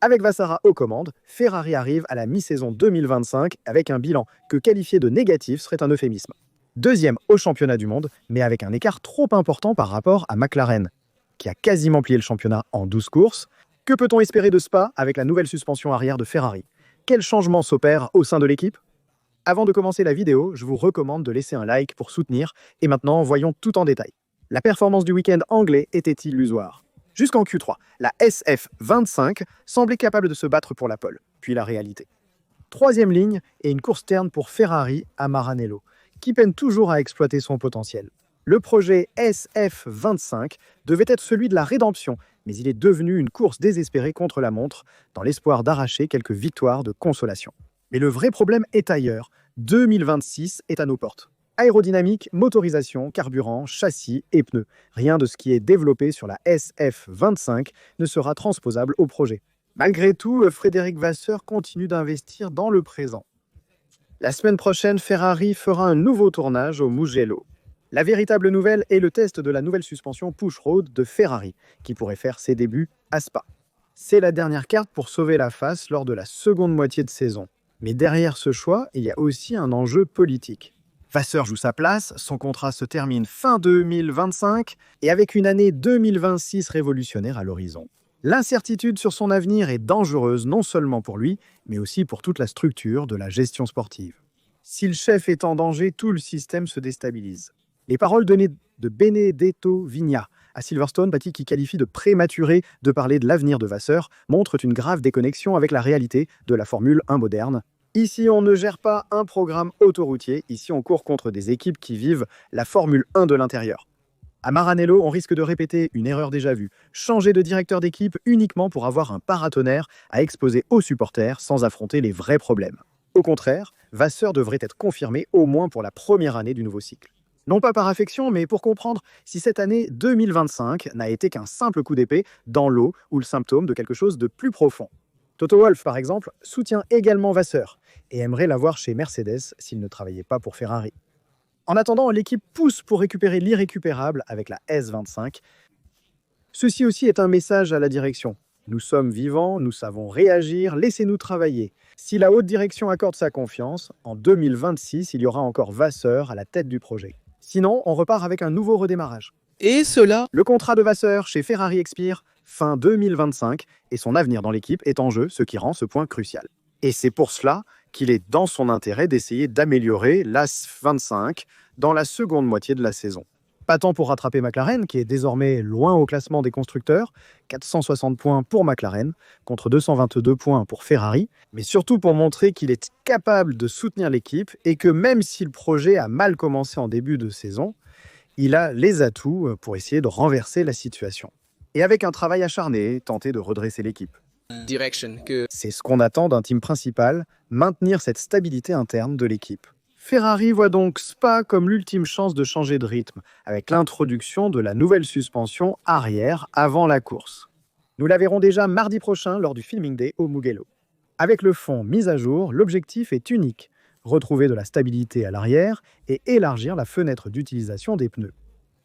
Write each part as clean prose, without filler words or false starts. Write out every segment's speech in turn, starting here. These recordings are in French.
Avec Vassara aux commandes, Ferrari arrive à la mi-saison 2025 avec un bilan que qualifier de négatif serait un euphémisme. Deuxième au championnat du monde, mais avec un écart trop important par rapport à McLaren, qui a quasiment plié le championnat en 12 courses. Que peut-on espérer de Spa avec la nouvelle suspension arrière de Ferrari? Quels changements s'opèrent au sein de l'équipe? Avant de commencer la vidéo, je vous recommande de laisser un like pour soutenir, et maintenant voyons tout en détail. La performance du week-end anglais était illusoire. Jusqu'en Q3, la SF25 semblait capable de se battre pour la pole, puis la réalité. Troisième ligne et une course terne pour Ferrari à Maranello, qui peine toujours à exploiter son potentiel. Le projet SF25 devait être celui de la rédemption, mais il est devenu une course désespérée contre la montre, dans l'espoir d'arracher quelques victoires de consolation. Mais le vrai problème est ailleurs. 2026 est à nos portes. Aérodynamique, motorisation, carburant, châssis et pneus. Rien de ce qui est développé sur la SF25 ne sera transposable au projet. Malgré tout, Frédéric Vasseur continue d'investir dans le présent. La semaine prochaine, Ferrari fera un nouveau tournage au Mugello. La véritable nouvelle est le test de la nouvelle suspension Push Road de Ferrari, qui pourrait faire ses débuts à Spa. C'est la dernière carte pour sauver la face lors de la seconde moitié de saison. Mais derrière ce choix, il y a aussi un enjeu politique. Vasseur joue sa place, son contrat se termine fin 2025 et avec une année 2026 révolutionnaire à l'horizon. L'incertitude sur son avenir est dangereuse non seulement pour lui, mais aussi pour toute la structure de la gestion sportive. Si le chef est en danger, tout le système se déstabilise. Les paroles données de Benedetto Vigna à Silverstone, qui qualifie de prématuré de parler de l'avenir de Vasseur, montrent une grave déconnexion avec la réalité de la Formule 1 moderne. Ici, on ne gère pas un programme autoroutier, ici on court contre des équipes qui vivent la Formule 1 de l'intérieur. À Maranello, on risque de répéter une erreur déjà vue, changer de directeur d'équipe uniquement pour avoir un paratonnerre à exposer aux supporters sans affronter les vrais problèmes. Au contraire, Vasseur devrait être confirmé au moins pour la première année du nouveau cycle. Non pas par affection, mais pour comprendre si cette année 2025 n'a été qu'un simple coup d'épée dans l'eau ou le symptôme de quelque chose de plus profond. Toto Wolff, par exemple, soutient également Vasseur et aimerait l'avoir chez Mercedes s'il ne travaillait pas pour Ferrari. En attendant, l'équipe pousse pour récupérer l'irrécupérable avec la S25. Ceci aussi est un message à la direction. Nous sommes vivants, nous savons réagir, laissez-nous travailler. Si la haute direction accorde sa confiance, en 2026, il y aura encore Vasseur à la tête du projet. Sinon, on repart avec un nouveau redémarrage. Et cela, Le contrat de Vasseur chez Ferrari expire fin 2025 et son avenir dans l'équipe est en jeu, ce qui rend ce point crucial. Et c'est pour cela qu'il est dans son intérêt d'essayer d'améliorer l'AS25 dans la seconde moitié de la saison. Pas tant pour rattraper McLaren, qui est désormais loin au classement des constructeurs, 460 points pour McLaren contre 222 points pour Ferrari, mais surtout pour montrer qu'il est capable de soutenir l'équipe et que même si le projet a mal commencé en début de saison, il a les atouts pour essayer de renverser la situation. Et avec un travail acharné, tenter de redresser l'équipe. direction que C'est ce qu'on attend d'un team principal, maintenir cette stabilité interne de l'équipe. Ferrari voit donc Spa comme l'ultime chance de changer de rythme, avec l'introduction de la nouvelle suspension arrière avant la course. Nous la verrons déjà mardi prochain lors du Filming Day au Mugello. Avec le fond mis à jour, l'objectif est unique, retrouver de la stabilité à l'arrière et élargir la fenêtre d'utilisation des pneus.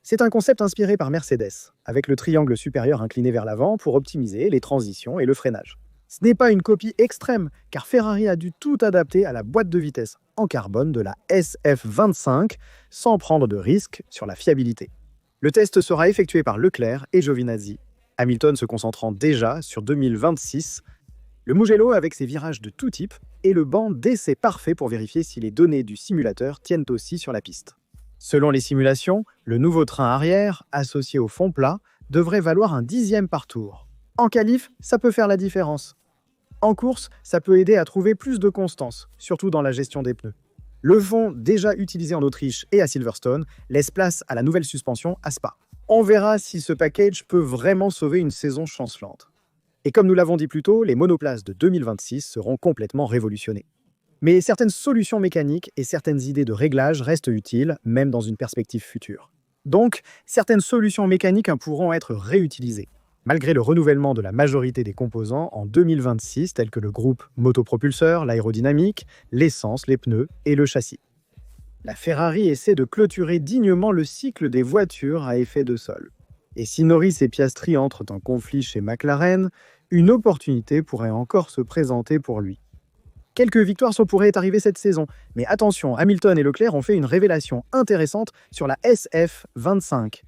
C'est un concept inspiré par Mercedes, avec le triangle supérieur incliné vers l'avant pour optimiser les transitions et le freinage. Ce n'est pas une copie extrême, car Ferrari a dû tout adapter à la boîte de vitesse en carbone de la SF25 sans prendre de risque sur la fiabilité. Le test sera effectué par Leclerc et Giovinazzi, Hamilton se concentrant déjà sur 2026. Le Mugello avec ses virages de tout type et le banc d'essai parfait pour vérifier si les données du simulateur tiennent aussi sur la piste. Selon les simulations, le nouveau train arrière, associé au fond plat, devrait valoir un 10e par tour. En qualif, ça peut faire la différence. En course, ça peut aider à trouver plus de constance, surtout dans la gestion des pneus. Le fond, déjà utilisé en Autriche et à Silverstone, laisse place à la nouvelle suspension à Spa. On verra si ce package peut vraiment sauver une saison chancelante. Et comme nous l'avons dit plus tôt, les monoplaces de 2026 seront complètement révolutionnées. Mais certaines solutions mécaniques et certaines idées de réglage restent utiles, même dans une perspective future. Donc, certaines solutions mécaniques pourront être réutilisées, malgré le renouvellement de la majorité des composants en 2026, tels que le groupe motopropulseur, l'aérodynamique, l'essence, les pneus et le châssis. La Ferrari essaie de clôturer dignement le cycle des voitures à effet de sol. Et si Norris et Piastri entrent en conflit chez McLaren, Une opportunité pourrait encore se présenter pour lui. Quelques victoires pourraient arriver cette saison, mais attention, Hamilton et Leclerc ont fait une révélation intéressante sur la SF25.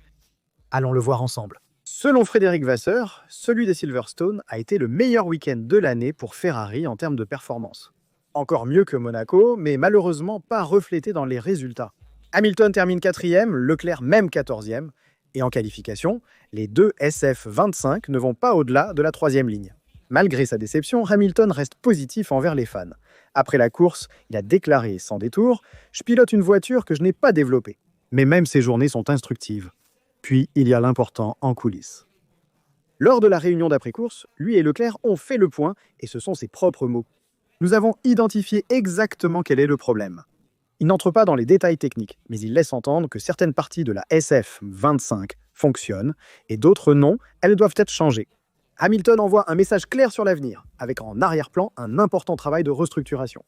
Allons le voir ensemble. Selon Frédéric Vasseur, celui des Silverstone a été le meilleur week-end de l'année pour Ferrari en termes de performance. Encore mieux que Monaco, mais malheureusement pas reflété dans les résultats. Hamilton termine 4e, Leclerc même 14e, et en qualification, les deux SF25 ne vont pas au-delà de la 3e ligne. Malgré sa déception, Hamilton reste positif envers les fans. Après la course, il a déclaré sans détour « Je pilote une voiture que je n'ai pas développée. Mais même ces journées sont instructives. » Puis, il y a l'important en coulisses. Lors de la réunion d'après-course, lui et Leclerc ont fait le point, et ce sont ses propres mots. Nous avons identifié exactement quel est le problème. Il n'entre pas dans les détails techniques, mais il laisse entendre que certaines parties de la SF25 fonctionnent, et d'autres non, elles doivent être changées. Hamilton envoie un message clair sur l'avenir, avec en arrière-plan un important travail de restructuration.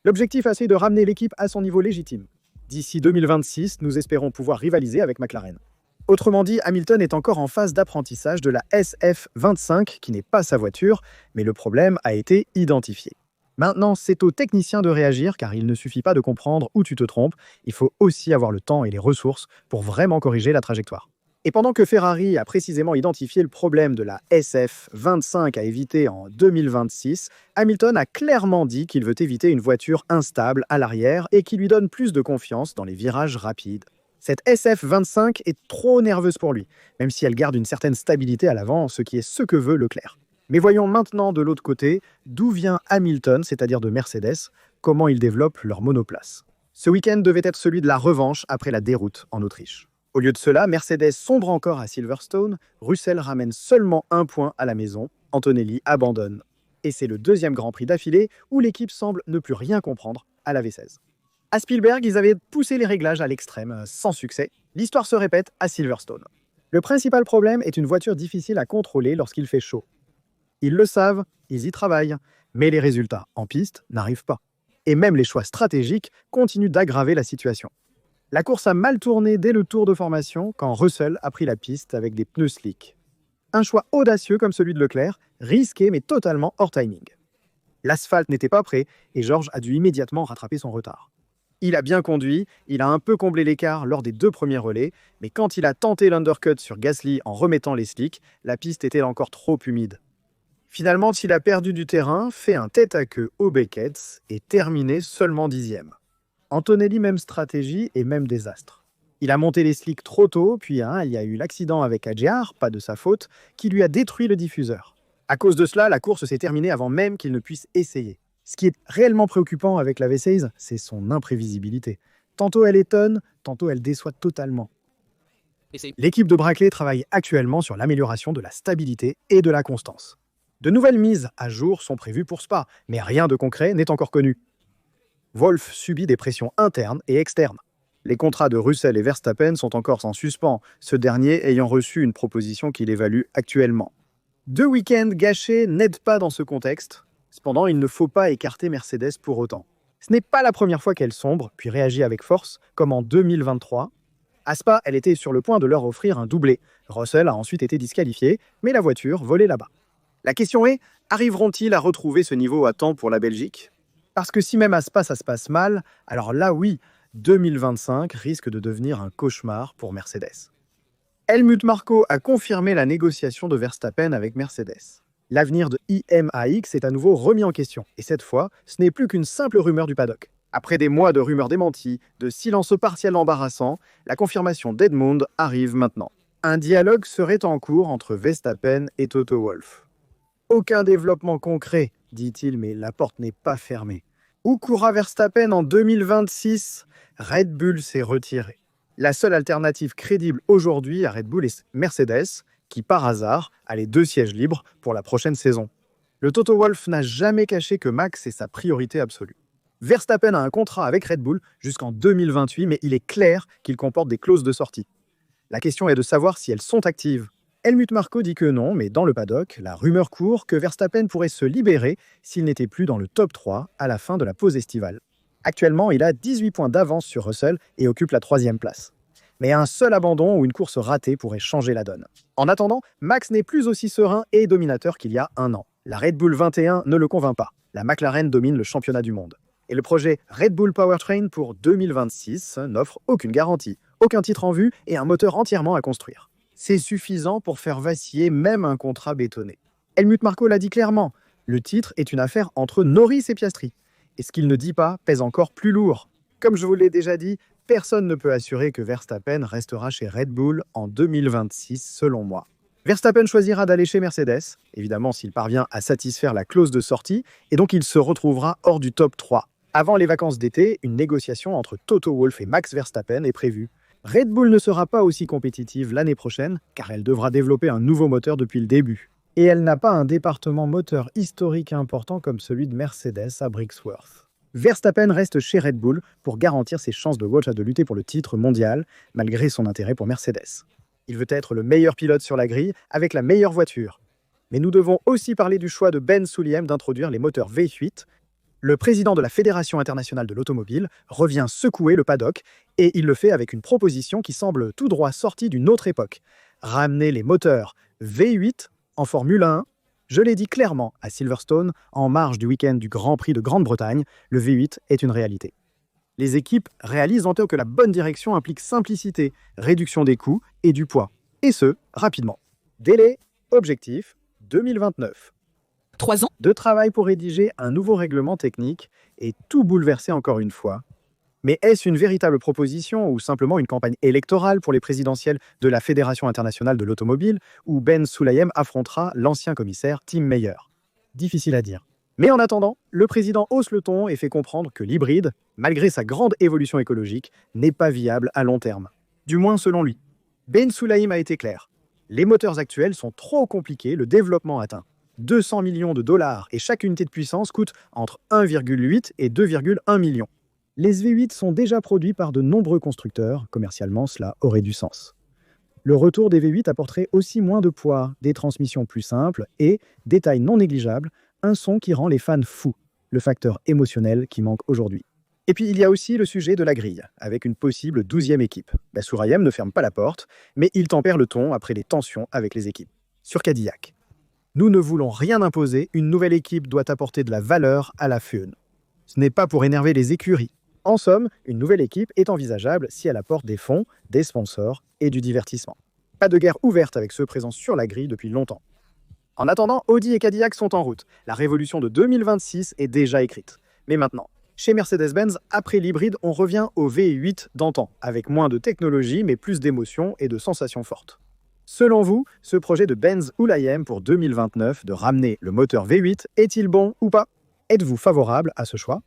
L'objectif est de ramener l'équipe à son niveau légitime. D'ici 2026, nous espérons pouvoir rivaliser avec McLaren. Autrement dit, Hamilton est encore en phase d'apprentissage de la SF25, qui n'est pas sa voiture, mais le problème a été identifié. Maintenant, c'est aux techniciens de réagir, car il ne suffit pas de comprendre où tu te trompes, il faut aussi avoir le temps et les ressources pour vraiment corriger la trajectoire. Et pendant que Ferrari a précisément identifié le problème de la SF25 à éviter en 2026, Hamilton a clairement dit qu'il veut éviter une voiture instable à l'arrière et qui lui donne plus de confiance dans les virages rapides. Cette SF25 est trop nerveuse pour lui, même si elle garde une certaine stabilité à l'avant, ce qui est ce que veut Leclerc. Mais voyons maintenant de l'autre côté, d'où vient Hamilton, c'est-à-dire de Mercedes, comment ils développent leur monoplace. Ce week-end devait être celui de la revanche après la déroute en Autriche. Au lieu de cela, Mercedes sombre encore à Silverstone, Russell ramène seulement 1 point à la maison, Antonelli abandonne. Et c'est le 2e Grand Prix d'affilée où l'équipe semble ne plus rien comprendre à la V16. À Spielberg, ils avaient poussé les réglages à l'extrême, sans succès. L'histoire se répète à Silverstone. Le principal problème est une voiture difficile à contrôler lorsqu'il fait chaud. Ils le savent, ils y travaillent, mais les résultats en piste n'arrivent pas. Et même les choix stratégiques continuent d'aggraver la situation. La course a mal tourné dès le tour de formation quand Russell a pris la piste avec des pneus slick. Un choix audacieux comme celui de Leclerc, risqué mais totalement hors timing. L'asphalte n'était pas prêt et George a dû immédiatement rattraper son retard. Il a bien conduit, il a un peu comblé l'écart lors des 2 premiers relais, mais quand il a tenté l'undercut sur Gasly en remettant les slicks, la piste était encore trop humide. Finalement, il a perdu du terrain, fait un tête-à-queue au Beckett et terminé seulement 10e. Antonelli, même stratégie et même désastre. Il a monté les slicks trop tôt, puis il y a eu l'accident avec Adjar, pas de sa faute, qui lui a détruit le diffuseur. À cause de cela, la course s'est terminée avant même qu'il ne puisse essayer. Ce qui est réellement préoccupant avec la V16, c'est son imprévisibilité. Tantôt elle étonne, tantôt elle déçoit totalement. L'équipe de Brackley travaille actuellement sur l'amélioration de la stabilité et de la constance. De nouvelles mises à jour sont prévues pour Spa, mais rien de concret n'est encore connu. Wolff subit des pressions internes et externes. Les contrats de Russell et Verstappen sont encore en suspens, ce dernier ayant reçu une proposition qu'il évalue actuellement. 2 week-ends gâchés n'aident pas dans ce contexte. Cependant, il ne faut pas écarter Mercedes pour autant. Ce n'est pas la première fois qu'elle sombre, puis réagit avec force, comme en 2023. À Spa, elle était sur le point de leur offrir un doublé. Russell a ensuite été disqualifié, mais la voiture volait là-bas. La question est, arriveront-ils à retrouver ce niveau à temps pour la Belgique? Parce que si même à Spa ça se passe mal, alors là oui, 2025 risque de devenir un cauchemar pour Mercedes. Helmut Marko a confirmé la négociation de Verstappen avec Mercedes. L'avenir de IMAX est à nouveau remis en question, et cette fois, ce n'est plus qu'une simple rumeur du paddock. Après des mois de rumeurs démenties, de silence partiel embarrassant, la confirmation d'Edmund arrive maintenant. Un dialogue serait en cours entre Verstappen et Toto Wolff. Aucun développement concret, dit-il, mais la porte n'est pas fermée. Où courra Verstappen en 2026 ? Red Bull s'est retiré. La seule alternative crédible aujourd'hui à Red Bull est Mercedes, qui par hasard a les 2 sièges libres pour la prochaine saison. Le Toto Wolff n'a jamais caché que Max est sa priorité absolue. Verstappen a un contrat avec Red Bull jusqu'en 2028, mais il est clair qu'il comporte des clauses de sortie. La question est de savoir si elles sont actives. Helmut Marko dit que non, mais dans le paddock, la rumeur court que Verstappen pourrait se libérer s'il n'était plus dans le top 3 à la fin de la pause estivale. Actuellement, il a 18 points d'avance sur Russell et occupe la 3e place. Mais un seul abandon ou une course ratée pourrait changer la donne. En attendant, Max n'est plus aussi serein et dominateur qu'il y a 1 an. La Red Bull 21 ne le convainc pas. La McLaren domine le championnat du monde. Et le projet Red Bull Powertrain pour 2026 n'offre aucune garantie, aucun titre en vue et un moteur entièrement à construire. C'est suffisant pour faire vaciller même un contrat bétonné. Helmut Marko l'a dit clairement, le titre est une affaire entre Norris et Piastri. Et ce qu'il ne dit pas pèse encore plus lourd. Comme je vous l'ai déjà dit, personne ne peut assurer que Verstappen restera chez Red Bull en 2026 selon moi. Verstappen choisira d'aller chez Mercedes, évidemment s'il parvient à satisfaire la clause de sortie, et donc il se retrouvera hors du top 3. Avant les vacances d'été, une négociation entre Toto Wolff et Max Verstappen est prévue. Red Bull ne sera pas aussi compétitive l'année prochaine, car elle devra développer un nouveau moteur depuis le début. Et elle n'a pas un département moteur historique important comme celui de Mercedes à Brixworth. Verstappen reste chez Red Bull pour garantir ses chances de lutter pour le titre mondial, malgré son intérêt pour Mercedes. Il veut être le meilleur pilote sur la grille, avec la meilleure voiture. Mais nous devons aussi parler du choix de Ben Sulayem d'introduire les moteurs V8. Le président de la Fédération internationale de l'automobile revient secouer le paddock, et il le fait avec une proposition qui semble tout droit sortie d'une autre époque. Ramener les moteurs V8 en Formule 1, je l'ai dit clairement à Silverstone, en marge du week-end du Grand Prix de Grande-Bretagne, le V8 est une réalité. Les équipes réalisent en tout que la bonne direction implique simplicité, réduction des coûts et du poids. Et ce, rapidement. Délai, objectif, 2029. 3 ans. De travail pour rédiger un nouveau règlement technique et tout bouleverser encore une fois. Mais est-ce une véritable proposition ou simplement une campagne électorale pour les présidentielles de la Fédération internationale de l'automobile où Ben Sulayem affrontera l'ancien commissaire Tim Meyer? Difficile à dire. Mais en attendant, le président hausse le ton et fait comprendre que l'hybride, malgré sa grande évolution écologique, n'est pas viable à long terme. Du moins selon lui. Ben Sulayem a été clair. Les moteurs actuels sont trop compliqués, le développement atteint 200 millions de dollars et chaque unité de puissance coûte entre 1,8 et 2,1 millions. Les V8 sont déjà produits par de nombreux constructeurs, commercialement cela aurait du sens. Le retour des V8 apporterait aussi moins de poids, des transmissions plus simples et, détail non négligeable, un son qui rend les fans fous, le facteur émotionnel qui manque aujourd'hui. Et puis il y a aussi le sujet de la grille, avec une possible 12e équipe. Sulayem ne ferme pas la porte, mais il tempère le ton après les tensions avec les équipes. Sur Cadillac. Nous ne voulons rien imposer, une nouvelle équipe doit apporter de la valeur à la F1. Ce n'est pas pour énerver les écuries. En somme, une nouvelle équipe est envisageable si elle apporte des fonds, des sponsors et du divertissement. Pas de guerre ouverte avec ceux présents sur la grille depuis longtemps. En attendant, Audi et Cadillac sont en route. La révolution de 2026 est déjà écrite. Mais maintenant, chez Mercedes-Benz, après l'hybride, on revient au V8 d'antan, avec moins de technologie mais plus d'émotions et de sensations fortes. Selon vous, ce projet de Benz Sulayem pour 2029 de ramener le moteur V8 est-il bon ou pas? Êtes-vous favorable à ce choix?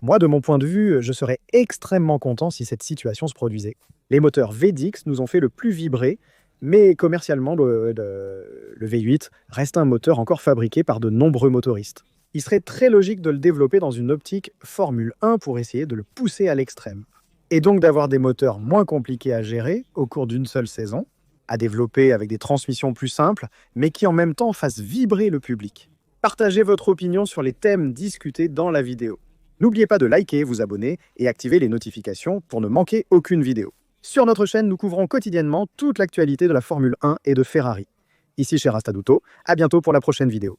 Moi, de mon point de vue, je serais extrêmement content si cette situation se produisait. Les moteurs V10 nous ont fait le plus vibrer, mais commercialement, le V8 reste un moteur encore fabriqué par de nombreux motoristes. Il serait très logique de le développer dans une optique Formule 1 pour essayer de le pousser à l'extrême. Et donc d'avoir des moteurs moins compliqués à gérer au cours d'une seule saison, à développer avec des transmissions plus simples, mais qui en même temps fassent vibrer le public. Partagez votre opinion sur les thèmes discutés dans la vidéo. N'oubliez pas de liker, vous abonner et activer les notifications pour ne manquer aucune vidéo. Sur notre chaîne, nous couvrons quotidiennement toute l'actualité de la Formule 1 et de Ferrari. Ici chez Rastaduto, à bientôt pour la prochaine vidéo.